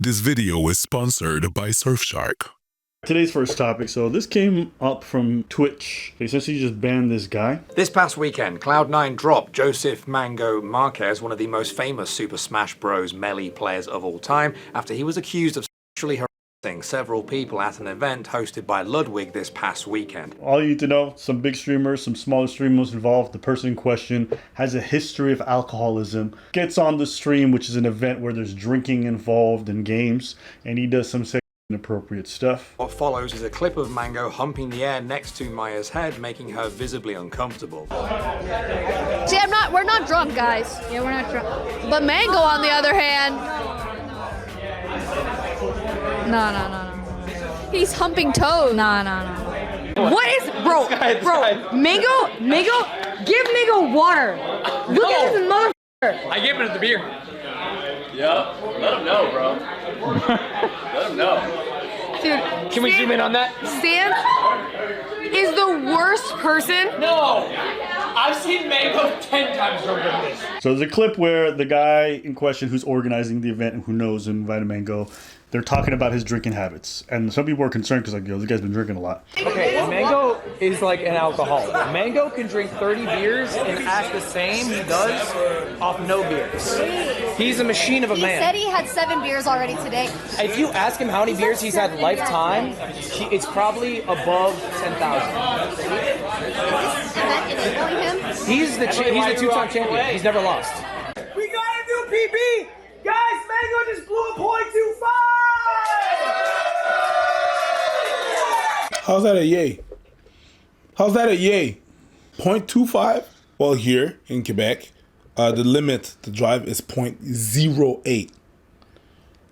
This video is sponsored by Surfshark. Today's first topic. So this came up from Twitch. They essentially just banned this guy. This past weekend, Cloud9 dropped Joseph Mango Marquez, one of the most famous Super Smash Bros. Melee players of all time, after he was accused of sexually harassing several people at an event hosted by Ludwig this past weekend. All you need to know, some big streamers, some smaller streamers involved. The person in question has a history of alcoholism, gets on the stream, which is an event where there's drinking involved in games, and he does some inappropriate stuff. What follows is a clip of Mango humping the air next to Maya's head, making her visibly uncomfortable. See, we're not drunk, guys. Yeah, we're not drunk. But Mango, on the other hand, no. He's humping toes. No. What is, bro, Mango, give Mango water. Look at this motherfucker. I gave him the beer. Yeah, let him know, bro. Let him know. Dude, Can we zoom in on that? Stan is the worst person. No! I've seen Mango 10 times drunk than this. So there's a clip where the guy in question who's organizing the event and who knows him, invited Mango, they're talking about his drinking habits. And some people are concerned because, like, yo, this guy's been drinking a lot. Okay, Mango is like an alcoholic. Mango can drink 30 beers and act the same he does off no beers. He's a machine of a man. He said he had 7 beers already today. If you ask him how many beers he's had lifetime, it's probably above 10,000. He's the two-time champion. He's never lost. We gotta do PB! Guys, Mango just blew a .25! How's that a yay? How's that a yay? 0.25? Well, here in Quebec, the limit to drive is 0.08.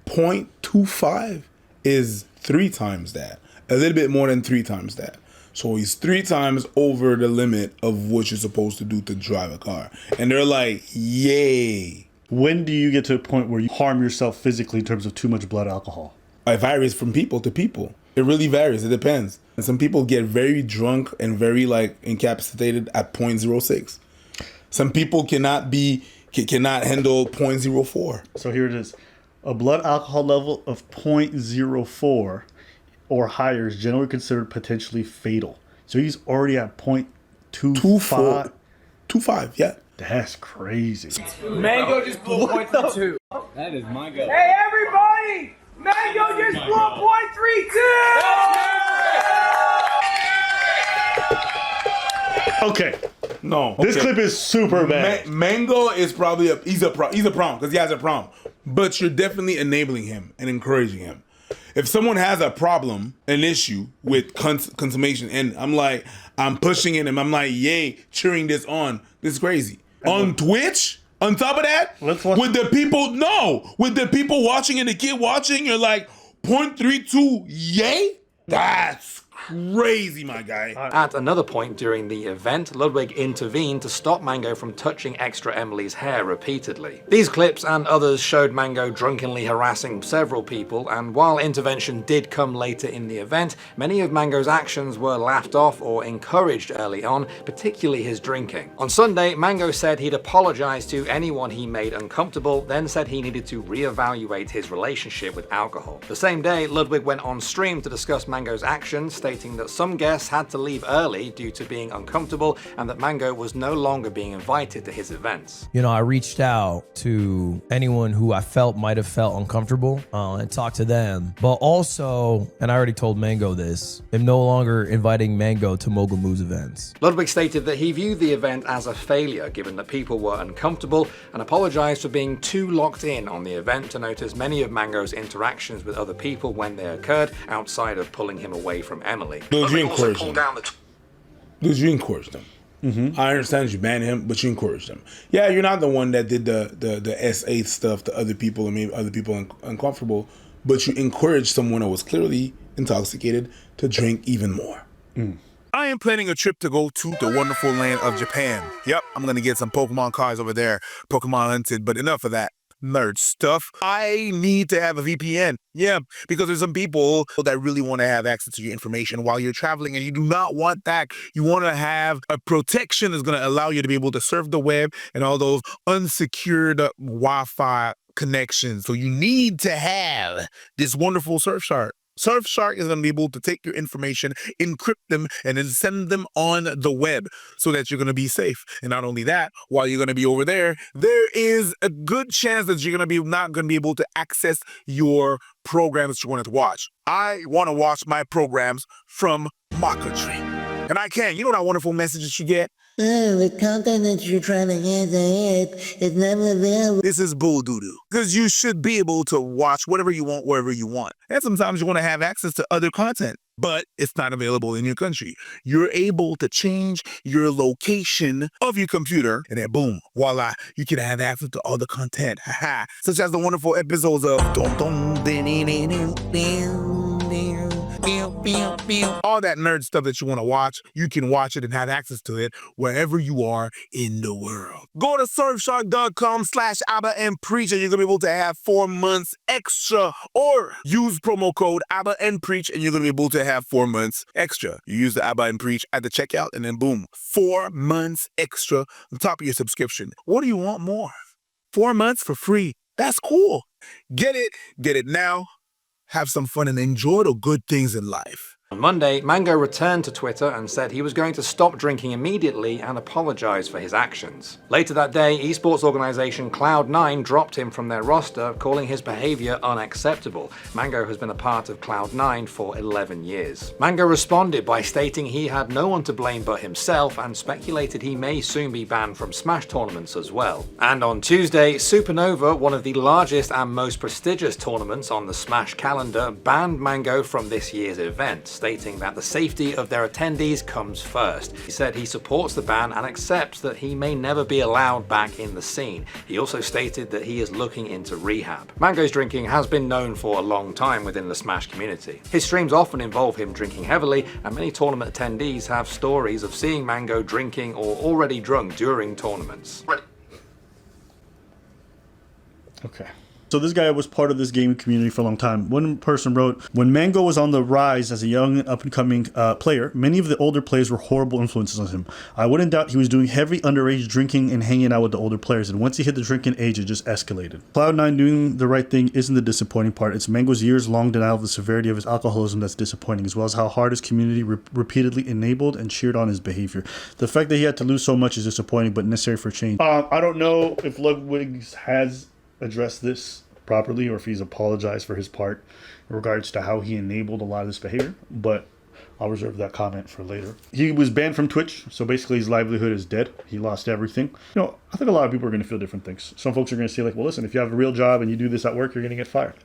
0.25 is 3 times that. A little bit more than 3 times that. So he's 3 times over the limit of what you're supposed to do to drive a car. And they're like, yay. When do you get to a point where you harm yourself physically in terms of too much blood alcohol? It varies from people to people. It really varies. It depends. And some people get very drunk and very incapacitated at 0.06. Some people cannot handle 0.04. So here it is. A blood alcohol level of 0.04 or higher is generally considered potentially fatal. So he's already at 0.25. 25, yeah. That's crazy. Mango just blew a .32. That is my go. Hey, everybody! Mango just blew a .32! Okay. No. This clip is super bad. Mango is probably he's a problem because he has a problem. But you're definitely enabling him and encouraging him. If someone has a problem, an issue with consummation, and I'm pushing it and I'm like, yay, cheering this on. This is crazy. On Twitch, on top of that, with the people watching and the kid watching, you're like, 0.32, yay? That's crazy, my guy. At another point during the event, Ludwig intervened to stop Mango from touching ExtraEmily's hair repeatedly. These clips and others showed Mango drunkenly harassing several people, and while intervention did come later in the event, many of Mango's actions were laughed off or encouraged early on, particularly his drinking. On Sunday, Mango said he'd apologized to anyone he made uncomfortable, then said he needed to reevaluate his relationship with alcohol. The same day, Ludwig went on stream to discuss Mango's actions, stating that some guests had to leave early due to being uncomfortable and that Mango was no longer being invited to his events. You know, I reached out to anyone who I felt might have felt uncomfortable and talked to them. But also, and I already told Mango this, I'm no longer inviting Mango to Mogul Moo's events. Ludwig stated that he viewed the event as a failure given that people were uncomfortable and apologized for being too locked in on the event to notice many of Mango's interactions with other people when they occurred outside of pulling him away from Emily. Dude, you encourage them. Mm-hmm. I understand you banned him, but you encouraged him. Yeah, you're not the one that did the S8 stuff to other people and made other people uncomfortable, but you encouraged someone that was clearly intoxicated to drink even more. I am planning a trip to go to the wonderful land of Japan. Yep, I'm gonna get some Pokemon cards over there, Pokemon hunted, but enough of that nerd stuff. I need to have a VPN. Yeah, because there's some people that really want to have access to your information while you're traveling, and you do not want that. You want to have a protection that's going to allow you to be able to surf the web and all those unsecured Wi-Fi connections. So you need to have this wonderful Surfshark. Surfshark is going to be able to take your information, encrypt them, and then send them on the web so that you're going to be safe. And not only that, while you're going to be over there, there is a good chance that you're going to be not going to be able to access your programs that you want to watch. I want to watch my programs from Maka Tree. And I can. You know that wonderful message that you get? Oh, the content that you're trying to get is never available. This is bull doo-doo. Because you should be able to watch whatever you want, wherever you want. And sometimes you want to have access to other content, but it's not available in your country. You're able to change your location of your computer, and then boom, voila, you can have access to all the content. Such as the wonderful episodes of all that nerd stuff that you want to watch, you can watch it and have access to it wherever you are in the world. Go to surfshark.com/AbbaandPreach and you're going to be able to have 4 months extra, or use promo code AbbaandPreach and you're going to be able to have 4 months extra. You use the Abba and Preach at the checkout and then boom, 4 months extra on top of your subscription. What do you want more? 4 months for free. That's cool. Get it now. Have some fun and enjoy the good things in life. On Monday, Mango returned to Twitter and said he was going to stop drinking immediately and apologize for his actions. Later that day, esports organization Cloud9 dropped him from their roster, calling his behavior unacceptable. Mango has been a part of Cloud9 for 11 years. Mango responded by stating he had no one to blame but himself and speculated he may soon be banned from Smash tournaments as well. And on Tuesday, Supernova, one of the largest and most prestigious tournaments on the Smash calendar, banned Mango from this year's event, stating that the safety of their attendees comes first. He said he supports the ban and accepts that he may never be allowed back in the scene. He also stated that he is looking into rehab. Mango's drinking has been known for a long time within the Smash community. His streams often involve him drinking heavily, and many tournament attendees have stories of seeing Mango drinking or already drunk during tournaments. Okay. So this guy was part of this gaming community for a long time. One person wrote, when Mango was on the rise as a young and up-and-coming player, many of the older players were horrible influences on him. I wouldn't doubt he was doing heavy underage drinking and hanging out with the older players, and once he hit the drinking age, it just escalated. Cloud9 doing the right thing isn't the disappointing part. It's Mango's years-long denial of the severity of his alcoholism that's disappointing, as well as how hard his community repeatedly enabled and cheered on his behavior. The fact that he had to lose so much is disappointing, but necessary for change. I don't know if Ludwig has addressed this properly or if he's apologized for his part in regards to how he enabled a lot of this behavior, but I'll reserve that comment for later. He was banned from Twitch, so basically his livelihood is dead. He lost everything. You know, I think a lot of people are going to feel different things. Some folks are going to say like, well, listen, if you have a real job and you do this at work, you're going to get fired.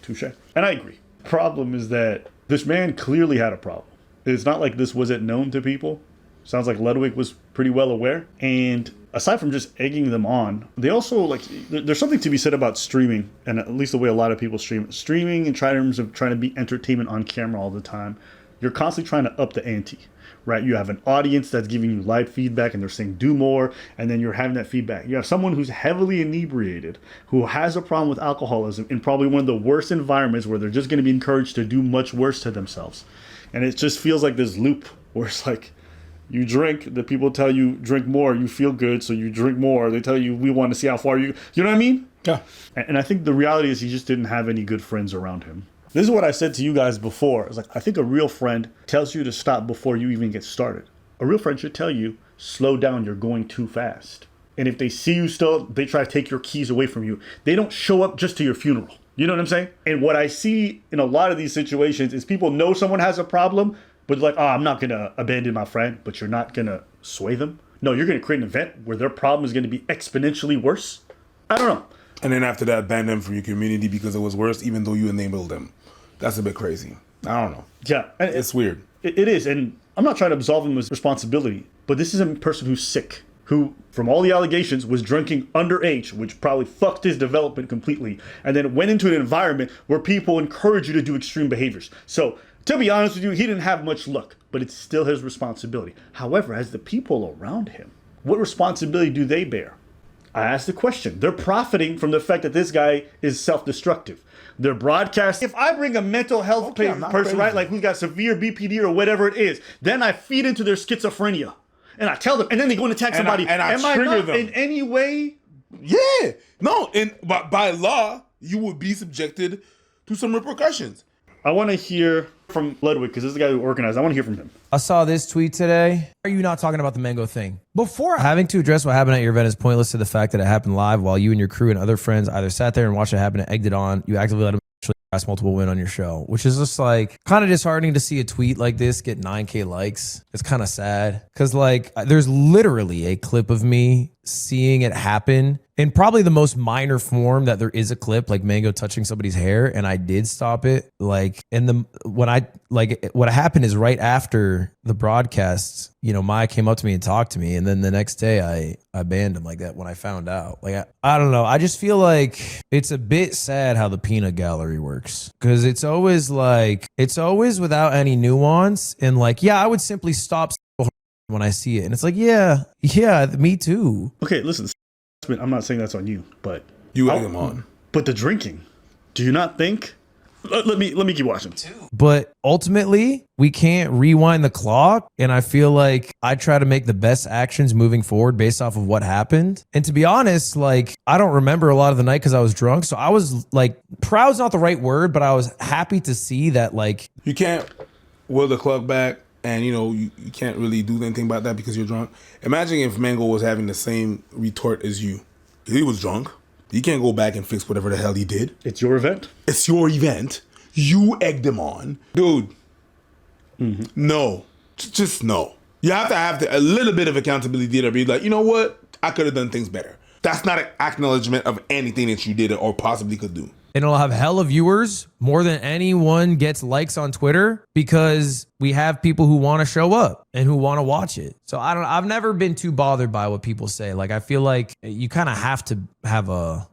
Touche. And I agree. Problem is that this man clearly had a problem. It's not like this wasn't known to people. Sounds like Ludwig was pretty well aware. And aside from just egging them on, they also, like, there's something to be said about streaming, and at least the way a lot of people stream. Streaming in terms of trying to be entertainment on camera all the time, you're constantly trying to up the ante, right? You have an audience that's giving you live feedback, and they're saying, do more, and then you're having that feedback. You have someone who's heavily inebriated, who has a problem with alcoholism, in probably one of the worst environments where they're just going to be encouraged to do much worse to themselves. And it just feels like this loop where it's like, you drink, the people tell you drink more, you feel good, so you drink more. They tell you we want to see how far you know what I mean? Yeah. And I think the reality is he just didn't have any good friends around him. This is what I said to you guys before. It's like, I think a real friend tells you to stop before you even get started. A real friend should tell you, slow down, you're going too fast. And if they see you still, they try to take your keys away from you. They don't show up just to your funeral. You know what I'm saying? And what I see in a lot of these situations is people know someone has a problem, but like, oh, I'm not going to abandon my friend, but you're not going to sway them. No, you're going to create an event where their problem is going to be exponentially worse. I don't know. And then after that, ban them from your community because it was worse, even though you enabled them. That's a bit crazy. I don't know. Yeah. And it's weird. It is. And I'm not trying to absolve him of responsibility, but this is a person who's sick, who, from all the allegations, was drinking underage, which probably fucked his development completely, and then went into an environment where people encourage you to do extreme behaviors. So, to be honest with you, he didn't have much luck, but it's still his responsibility. However, as the people around him, what responsibility do they bear? I asked the question. They're profiting from the fact that this guy is self-destructive. They're broadcasting. If I bring a mental health person, right, like who's got severe BPD or whatever it is, then I feed into their schizophrenia. And I tell them, and then they go and attack somebody. And I trigger them. In any way Yeah. No, and by law, you would be subjected to some repercussions. I want to hear from Ludwig, because this is the guy who organized. I want to hear from him. I saw this tweet today. Are you not talking about the mango thing? Before having to address what happened at your event is pointless to the fact that it happened live while you and your crew and other friends either sat there and watched it happen and egged it on. You actively let him harass multiple women on your show, which is just like kind of disheartening to see a tweet like this get 9K likes. It's kind of sad because like there's literally a clip of me seeing it happen in probably the most minor form that there is a clip, like Mango touching somebody's hair, and I did stop it. Like what happened is right after the broadcast, you know, Maya came up to me and talked to me, and then the next day I banned him like that when I found out. Like I don't know, I just feel like it's a bit sad how the peanut gallery works, because it's always without any nuance, and like I would simply stop when I see it, and it's like yeah, me too. Okay, listen, I'm not saying that's on you, but you egg him on. But the drinking, do you not think? Let me keep watching. But ultimately, we can't rewind the clock, and I feel like I try to make the best actions moving forward based off of what happened. And to be honest, like I don't remember a lot of the night because I was drunk, so I was like, proud's not the right word, but I was happy to see that like you can't will the clock back. And, you know, you can't really do anything about that because you're drunk. Imagine if Mango was having the same retort as you. He was drunk. You can't go back and fix whatever the hell he did. It's your event. It's your event. You egged him on. Dude, no. Just no. You have to have a little bit of accountability to be like, you know what? I could have done things better. That's not an acknowledgement of anything that you did or possibly could do. And it'll have hella viewers, more than anyone gets likes on Twitter, because we have people who want to show up and who want to watch it. So I've never been too bothered by what people say. Like I feel like you kind of have to have an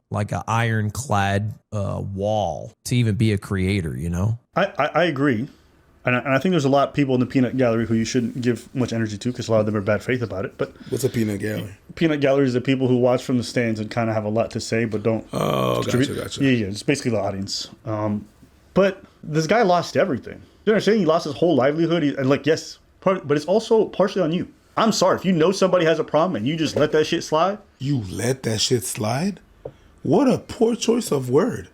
ironclad wall to even be a creator, you know? I agree. And I think there's a lot of people in the peanut gallery who you shouldn't give much energy to, because a lot of them are bad faith about it. But what's a peanut gallery? Peanut gallery is the people who watch from the stands and kind of have a lot to say, but don't. Oh, gotcha. Yeah. It's basically the audience. But this guy lost everything. You understand? He lost his whole livelihood. But it's also partially on you. I'm sorry if you know somebody has a problem and you just let that shit slide. You let that shit slide? What a poor choice of word.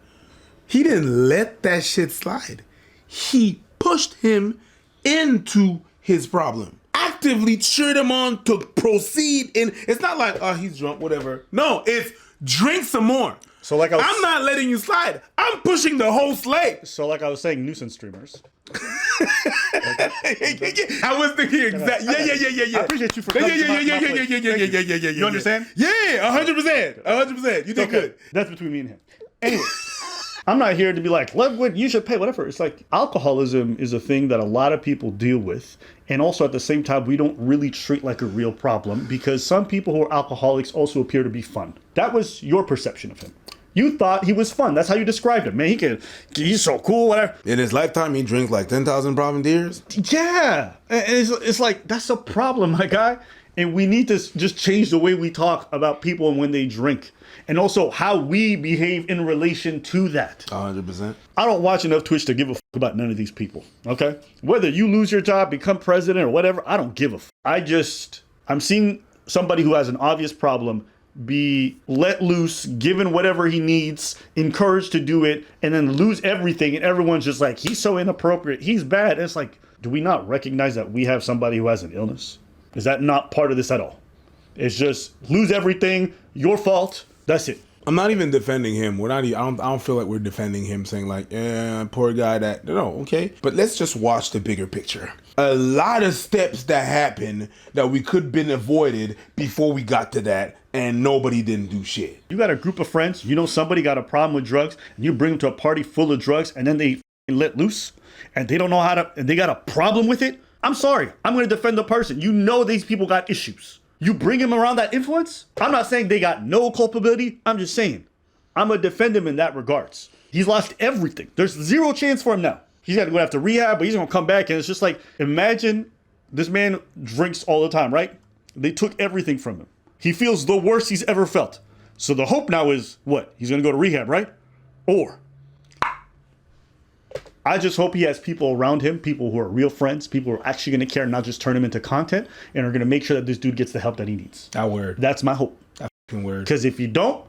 He didn't let that shit slide. He pushed him into his problem. Actively cheered him on to proceed in. It's not like, oh, he's drunk, whatever. No, it's drink some more. So like I'm not letting you slide. I'm pushing the whole slate. So like I was saying, nuisance streamers. I was thinking exactly. Yeah. I appreciate you for Yeah. You understand? Yeah, 100%. You did good. That's between me and him. Anyway. I'm not here to be like, Ludwig, you should pay, whatever. It's like alcoholism is a thing that a lot of people deal with. And also at the same time, we don't really treat like a real problem, because some people who are alcoholics also appear to be fun. That was your perception of him. You thought he was fun. That's how you described him. Man, he's so cool, whatever. In his lifetime, he drinks like 10,000 Provendiers. Yeah. And it's like, that's a problem, my guy. And we need to just change the way we talk about people and when they drink. And also how we behave in relation to that. 100%. I don't watch enough Twitch to give a about none of these people, okay? Whether you lose your job, become president or whatever, I don't give a I'm seeing somebody who has an obvious problem be let loose, given whatever he needs, encouraged to do it, and then lose everything, and everyone's just like, he's so inappropriate, he's bad. And it's like, do we not recognize that we have somebody who has an illness? Is that not part of this at all? It's just lose everything, your fault, that's it. I'm not even defending him. I don't feel like we're defending him, saying like, poor guy that, no, okay. But let's just watch the bigger picture. A lot of steps that happened that we could have been avoided before we got to that, and nobody didn't do shit. You got a group of friends, you know somebody got a problem with drugs, and you bring them to a party full of drugs, and then they let loose, and they don't know how to, and they got a problem with it. I'm sorry, I'm going to defend the person. You know these people got issues. You bring him around that influence? I'm not saying they got no culpability. I'm just saying, I'm going to defend him in that regards. He's lost everything. There's zero chance for him now. He's got to go after rehab, but he's going to come back. And it's just like, imagine this man drinks all the time, right? They took everything from him. He feels the worst he's ever felt. So the hope now is what? He's going to go to rehab, right? Or I just hope he has people around him, people who are real friends, people who are actually going to care, not just turn him into content, and are going to make sure that this dude gets the help that he needs. That word. That's my hope. word. Because if you don't,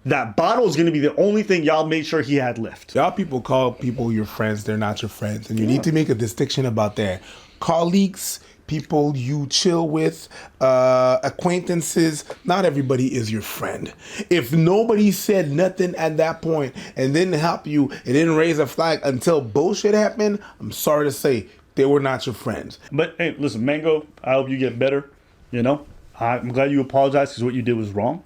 that bottle is going to be the only thing y'all made sure he had left. Y'all people call people your friends. They're not your friends. And you need to make a distinction about that. Colleagues, people you chill with, acquaintances, not everybody is your friend. If nobody said nothing at that point and didn't help you, and didn't raise a flag until bullshit happened, I'm sorry to say, they were not your friends. But hey, listen, Mango, I hope you get better. You know, I'm glad you apologized because what you did was wrong.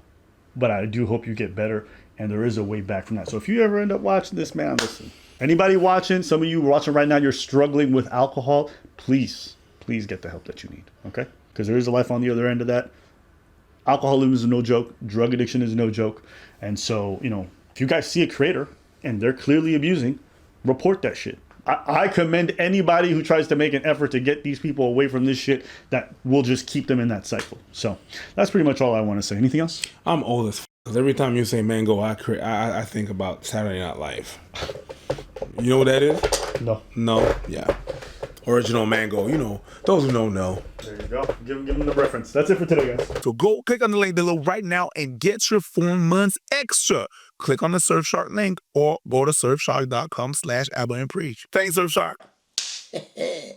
But I do hope you get better, and there is a way back from that. So if you ever end up watching this, man, listen. Anybody watching, some of you watching right now, you're struggling with alcohol, please get the help that you need, okay? Because there is a life on the other end of that. Alcoholism is no joke. Drug addiction is no joke. And so, you know, if you guys see a creator and they're clearly abusing, report that shit. I commend anybody who tries to make an effort to get these people away from this shit that will just keep them in that cycle. So that's pretty much all I want to say. Anything else? I'm old as because every time you say Mango, I think about Saturday Night Live. You know what that is? No. No? Yeah. Original Mango. You know, those who don't know. There you go. Give them the reference. That's it for today, guys. So go click on the link below right now and get your 4 months extra. Click on the Surfshark link or go to surfshark.com/AbbaandPreach. Thanks, Surfshark.